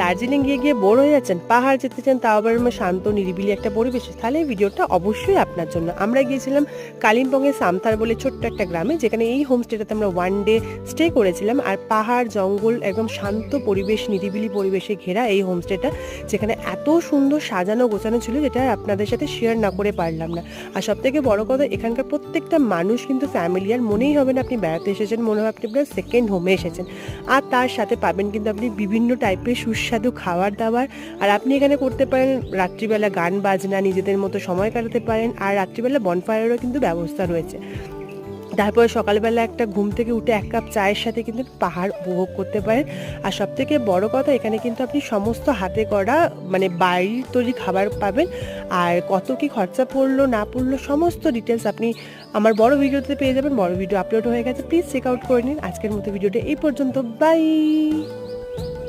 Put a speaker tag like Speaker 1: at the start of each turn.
Speaker 1: দার্জিলিং গিয়ে গিয়ে বোর হয়ে যাচ্ছেন, পাহাড় যেতে চান, তাও আবার শান্ত নিরিবিলি একটা পরিবেশ, তাহলে এই ভিডিওটা অবশ্যই আপনার জন্য। আমরা গিয়েছিলাম কালিম্পংয়ের সামথার বলে ছোট্ট একটা গ্রামে, যেখানে এই হোমস্টেটাতে আমরা 1 ডে স্টে করেছিলাম। আর পাহাড়, জঙ্গল, একদম শান্ত পরিবেশ, নিরিবিলি পরিবেশে ঘেরা এই হোমস্টেটা, যেখানে এত সুন্দর সাজানো গোছানো ছিল, যেটা আপনাদের সাথে শেয়ার না করে পারলাম না। আর সব থেকে বড় কথা, এখানকার প্রত্যেকটা মানুষ কিন্তু ফ্যামিলিয়ার, মনেই হবে না আপনি বেড়াতে এসেছেন, মনে হবে আপনি আপনার সেকেন্ড হোমে এসেছেন। আর তার সাথে পাবেন কিন্তু আপনি বিভিন্ন টাইপের সুস্বাদু খাবার দাবার। আর আপনি এখানে করতে পারেন রাত্রিবেলা গান বাজনা, নিজেদের মতো সময় কাটাতে পারেন। আর রাত্রিবেলা বনফায়ারেরও কিন্তু ব্যবস্থা রয়েছে। তারপরে সকালবেলা একটা ঘুম থেকে উঠে 1 কাপ চায়ের সাথে কিন্তু পাহাড় উপভোগ করতে পারেন। আর সবথেকে বড় কথা, এখানে কিন্তু আপনি সমস্ত হাতে করা মানে বাড়ির তৈরি খাবার পাবেন। আর কত কি খরচা পড়লো না পড়লো সমস্ত ডিটেলস আপনি আমার বড় ভিডিওতে পেয়ে যাবেন। বড় ভিডিও আপলোড হয়ে গেছে, প্লিজ চেক আউট করে নিন। আজকের মতো ভিডিওটা এই পর্যন্ত, বাই।